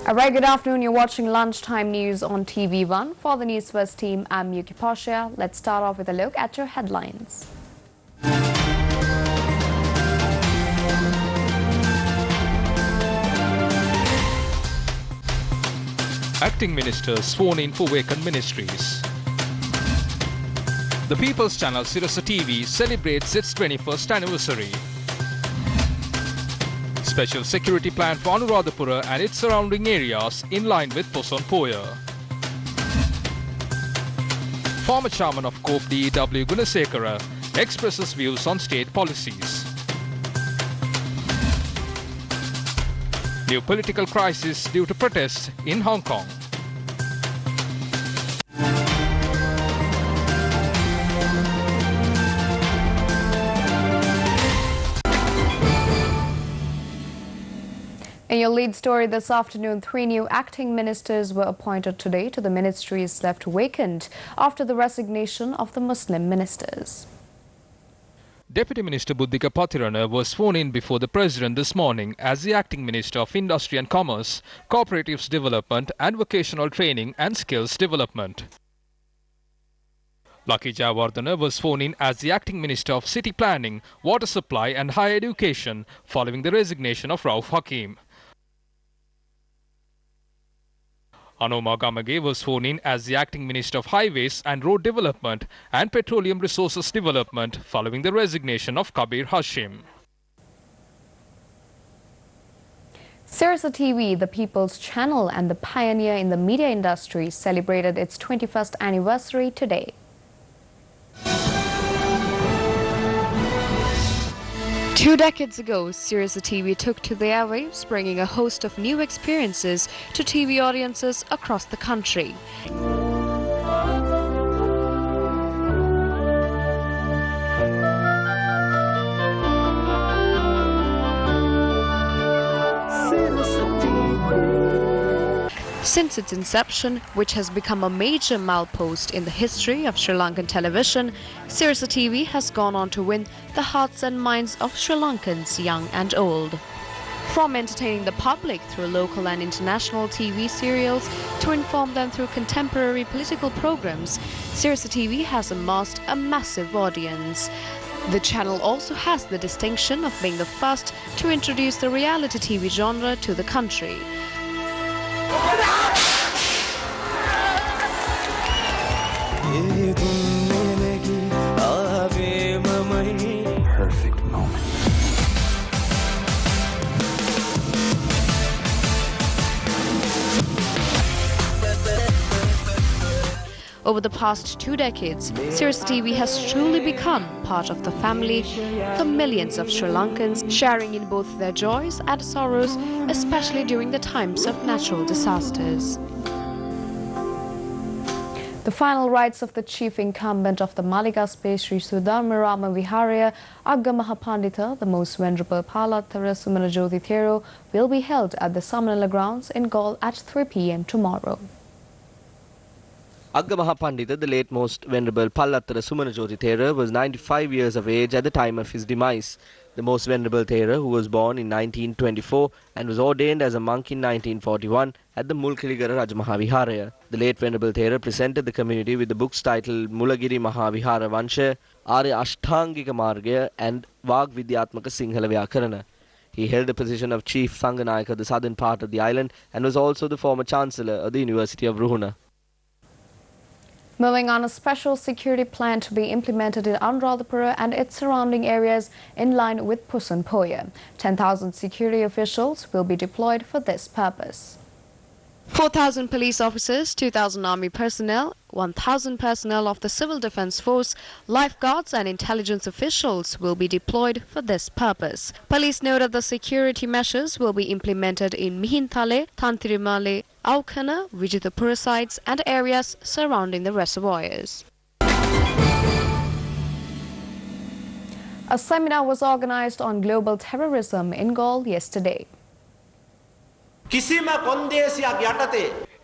A very good afternoon. You're watching Lunchtime News on TV1. For the Newsfirst team, I'm Yuki Pasha. Let's start off with a look at your headlines. Acting ministers sworn in for vacant ministries. The People's Channel Sirasa TV celebrates its 21st anniversary. Special security plan for Anuradhapura and its surrounding areas in line with Poson-Poya. Former chairman of COPE D.W. Gunasekara expresses views on state policies. New political crisis due to protests in Hong Kong. In your lead story this afternoon, 3 new acting ministers were appointed today to the ministries left vacant after the resignation of the Muslim ministers. Deputy Minister Buddhika Pathirana was sworn in before the President this morning as the Acting Minister of Industry and Commerce, Cooperatives Development and Vocational Training and Skills Development. Lucky Jayawardena was sworn in as the Acting Minister of City Planning, Water Supply and Higher Education following the resignation of Rauf Hakim. Anoma Gamage was sworn in as the Acting Minister of Highways and Road Development and Petroleum Resources Development following the resignation of Kabir Hashim. Sirasa TV, the People's Channel and the pioneer in the media industry, celebrated its 21st anniversary today. 2 decades ago, Sirasa TV took to the airwaves, bringing a host of new experiences to TV audiences across the country. Since its inception, which has become a major milepost in the history of Sri Lankan television, Sirasa TV has gone on to win the hearts and minds of Sri Lankans young and old. From entertaining the public through local and international TV serials to inform them through contemporary political programs, Sirasa TV has amassed a massive audience. The channel also has the distinction of being the first to introduce the reality TV genre to the country. Perfect moment. Over the past 2 decades, Sirasa TV has truly become part of the family for millions of Sri Lankans, sharing in both their joys and sorrows, especially during the times of natural disasters. The final rites of the chief incumbent of the Malika space, Sri Sudharmarama Viharaya, Agga Mahapandita, the most venerable Palattara Sumanajoti Thero, will be held at the Samanala grounds in Galle at 3 p.m. tomorrow. Agga Mahapandita, the late most venerable Pallattara Sumanajoti Thera, was 95 years of age at the time of his demise. The most venerable Thera, who was born in 1924 and was ordained as a monk in 1941 at the Mulkiligara Rajamahaviharaya. The late venerable Thera presented the community with the books titled Mulagiri Mahavihara Vansha, Arya Ashtangika Margaya and Vag Vidyatmaka Sinhala Vyakarana. He held the position of Chief Sanganayaka of the southern part of the island and was also the former Chancellor of the University of Ruhuna. Moving on, a special security plan to be implemented in Anuradhapura and its surrounding areas in line with Poson-Poya. 10,000 security officials will be deployed for this purpose. 4,000 police officers, 2,000 army personnel, 1,000 personnel of the Civil Defence Force, lifeguards and intelligence officials will be deployed for this purpose. Police noted the security measures will be implemented in Mihintale, Tantirimale, Aukana, Vijitapura sites and areas surrounding the reservoirs. A seminar was organised on global terrorism in Galle yesterday. If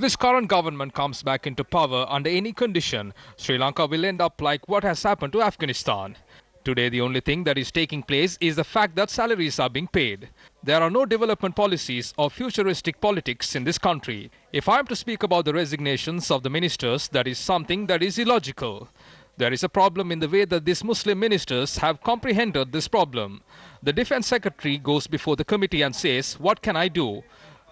this current government comes back into power under any condition, Sri Lanka will end up like what has happened to Afghanistan. Today, the only thing that is taking place is the fact that salaries are being paid. There are no development policies or futuristic politics in this country. If I am to speak about the resignations of the ministers, that is something that is illogical. There is a problem in the way that these Muslim ministers have comprehended this problem. The Defense Secretary goes before the committee and says, "What can I do?"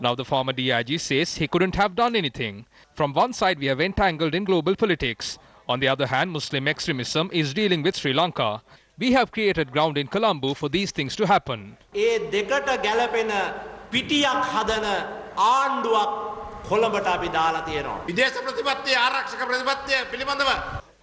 Now the former DIG says he couldn't have done anything. From one side, we have entangled in global politics. On the other hand, Muslim extremism is dealing with Sri Lanka. We have created ground in Colombo for these things to happen. ඒ දෙකට ගැලපෙන පිටියක් හදන ආණ්ඩුවක් කොළඹට අපි දාලා තියෙනවා. විදේශ ප්‍රතිපත්තිය ආරක්ෂක ප්‍රතිපත්තිය පිළිබඳව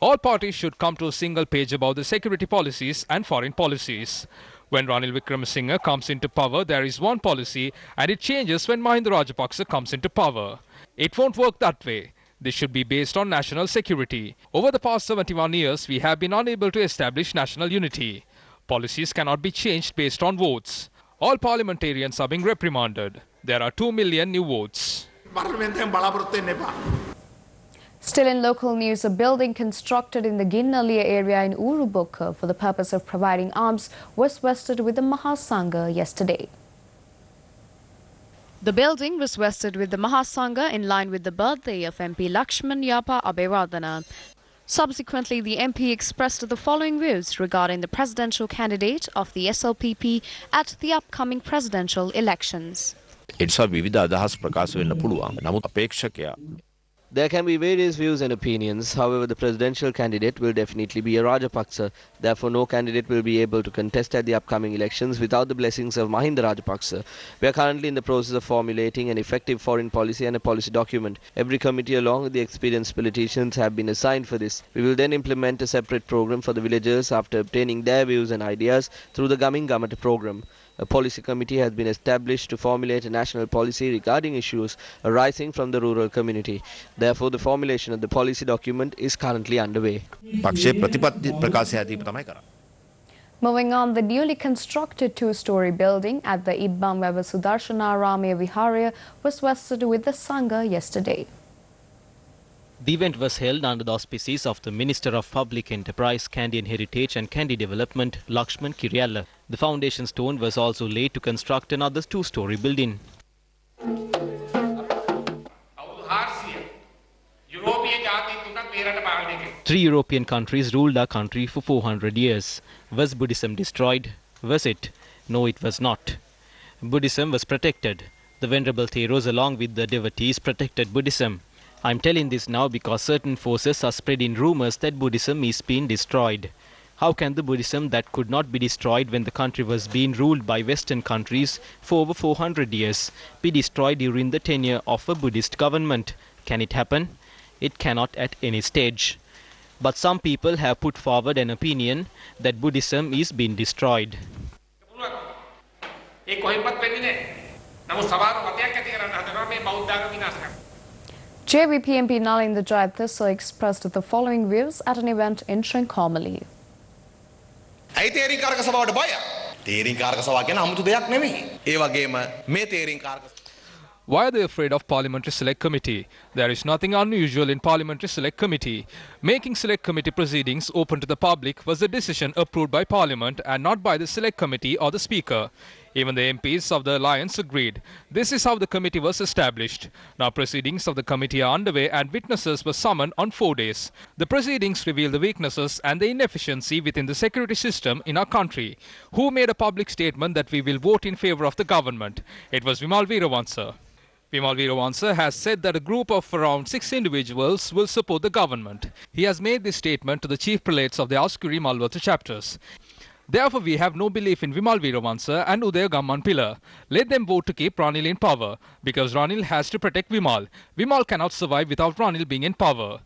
All parties should come to a single page about the security policies and foreign policies. When Ranil Wickremesinghe comes into power, there is one policy, and it changes when Mahinda Rajapaksa comes into power. It won't work that way. This should be based on national security. Over the past 71 years, we have been unable to establish national unity. Policies cannot be changed based on votes. All parliamentarians are being reprimanded. There are 2 million new votes. Still in local news, a building constructed in the Ginnalia area in Urubukka for the purpose of providing arms was vested with the Mahasangha yesterday. The building was vested with the Mahasangha in line with the birthday of MP Lakshman Yapa Abeyardhana. Subsequently, the MP expressed the following views regarding the presidential candidate of the SLPP at the upcoming presidential elections. There can be various views and opinions. However, the presidential candidate will definitely be a Rajapaksa. Therefore, no candidate will be able to contest at the upcoming elections without the blessings of Mahinda Rajapaksa. We are currently in the process of formulating an effective foreign policy and a policy document. Every committee along with the experienced politicians have been assigned for this. We will then implement a separate program for the villagers after obtaining their views and ideas through the Gamin Gamata program. A policy committee has been established to formulate a national policy regarding issues arising from the rural community. Therefore, the formulation of the policy document is currently underway. Moving on, the newly constructed two-story building at the Ibbamweva Sudarshanarama Viharya was vested with the Sangha yesterday. The event was held under the auspices of the Minister of Public Enterprise, Kandyan Heritage and Kandy Development, Lakshman Kiryalla. The foundation stone was also laid to construct another two-story building. 3 European countries ruled our country for 400 years. Was Buddhism destroyed? Was it? No, it was not. Buddhism was protected. The Venerable Theros along with the devotees protected Buddhism. I am telling this now because certain forces are spreading rumors that Buddhism is being destroyed. How can the Buddhism that could not be destroyed when the country was being ruled by Western countries for over 400 years be destroyed during the tenure of a Buddhist government? Can it happen? It cannot at any stage. But some people have put forward an opinion that Buddhism is being destroyed. JVP MP Nalin Jayatissa expressed the following views at an event in Trincomalee. Why are they afraid of Parliamentary Select Committee? There is nothing unusual in Parliamentary Select Committee. Making Select Committee proceedings open to the public was a decision approved by Parliament and not by the Select Committee or the Speaker. Even the MPs of the Alliance agreed. This is how the committee was established. Now proceedings of the committee are underway and witnesses were summoned on 4 days. The proceedings reveal the weaknesses and the inefficiency within the security system in our country. Who made a public statement that we will vote in favour of the government? It was Vimal Veeravansa. Vimal Veeravansa has said that a group of around 6 individuals will support the government. He has made this statement to the chief prelates of the Auskuri Malwata chapters. Therefore, we have no belief in Vimal Veeravansa and Udaya Gamman Pilla. Let them vote to keep Ranil in power, because Ranil has to protect Vimal. Vimal cannot survive without Ranil being in power.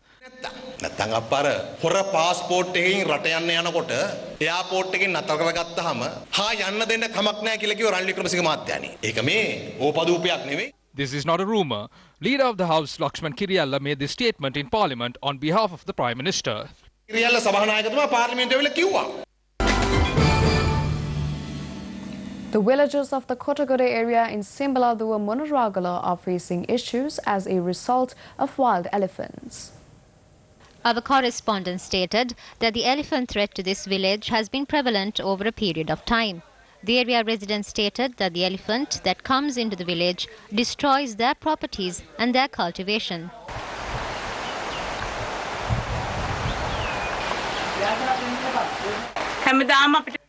නැත්තම් අප්පාර හොර passport එකකින් රට යන්න යනකොට airport එකෙන් නතර කරගත්තාම හා යන්න දෙන්න කමක් නැහැ කියලා කිව්ව රනිල් වික්‍රමසිංහ මහත්තයානේ. ඒක මේ ඕපදූපයක් නෙවෙයි. This is not a rumour. Leader of the House, Lakshman Kiryalla, made this statement in Parliament on behalf of the Prime Minister. Kiriella සභානායකතුමා පාර්ලිමේන්තුවේ වෙලා කිව්වා. The villagers of the Kottagoda area in Simbaladuwa Munaragala are facing issues as a result of wild elephants. Our correspondent stated that the elephant threat to this village has been prevalent over a period of time. The area residents stated that the elephant that comes into the village destroys their properties and their cultivation.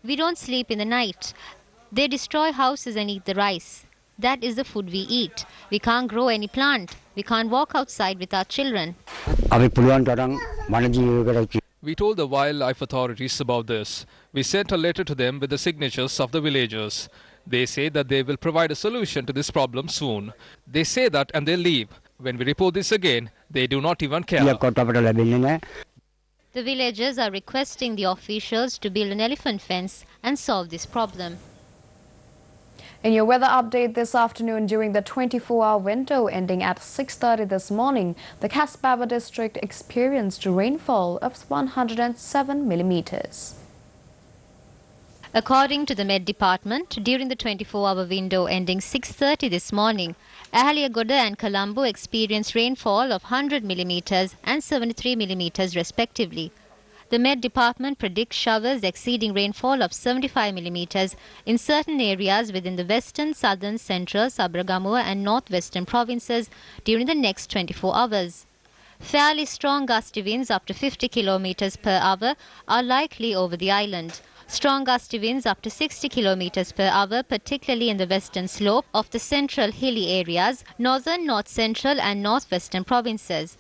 We don't sleep in the night. They destroy houses and eat the rice. That is the food we eat. We can't grow any plant. We can't walk outside with our children. We told the wildlife authorities about this. We sent a letter to them with the signatures of the villagers. They say that they will provide a solution to this problem soon. They say that and they leave. When we report this again, they do not even care. The villagers are requesting the officials to build an elephant fence and solve this problem. In your weather update this afternoon, during the 24-hour window ending at 6:30 this morning, the Casbaba district experienced rainfall of 107 millimeters. According to the Met Department, during the 24-hour window ending 6:30 this morning, Ahaliyagoda and Colombo experienced rainfall of 100 millimeters and 73 millimeters respectively. The Met Department predicts showers exceeding rainfall of 75 millimeters in certain areas within the western, southern, central, Sabaragamuwa and northwestern provinces during the next 24 hours. Fairly strong gusty winds up to 50 kilometers per hour are likely over the island. Strong gusty winds up to 60 kilometers per hour, particularly in the western slope of the central hilly areas, northern, north central and northwestern provinces.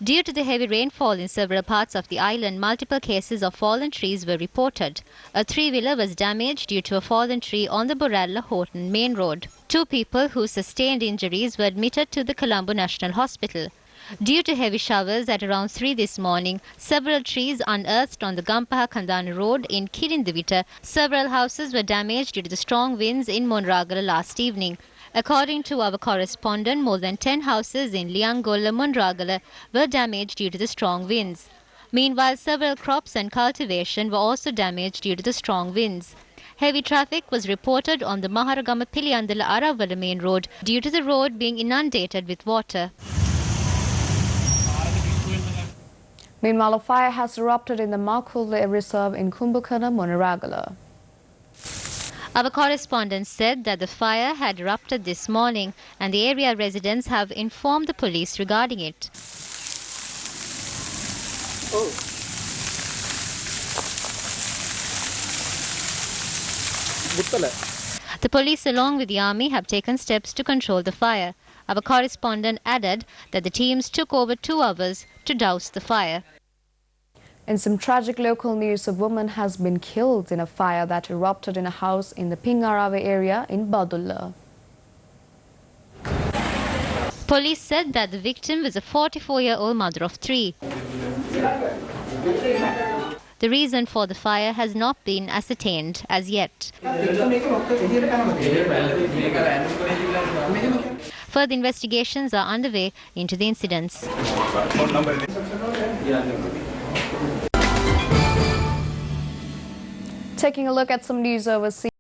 Due to the heavy rainfall in several parts of the island, multiple cases of fallen trees were reported. A three-wheeler was damaged due to a fallen tree on the Boralla-Horton main road. 2 people who sustained injuries were admitted to the Colombo National Hospital. Due to heavy showers at around 3 this morning, several trees unearthed on the Gampaha-Kandana road in Kirindivita. Several houses were damaged due to the strong winds in Monragala last evening. According to our correspondent, more than 10 houses in Liangola, Monragala were damaged due to the strong winds. Meanwhile, several crops and cultivation were also damaged due to the strong winds. Heavy traffic was reported on the Maharagama Piliyandala Aravala main road due to the road being inundated with water. Meanwhile, a fire has erupted in the Makule Reserve in Kumbukana, Monragala. Our correspondent said that the fire had erupted this morning and the area residents have informed the police regarding it. The police along with the army have taken steps to control the fire. Our correspondent added that the teams took over 2 hours to douse the fire. In some tragic local news, a woman has been killed in a fire that erupted in a house in the Pingarave area in Badulla. Police said that the victim was a 44-year-old mother of 3. The reason for the fire has not been ascertained as yet. Further investigations are underway into the incidents. Taking a look at some news overseas.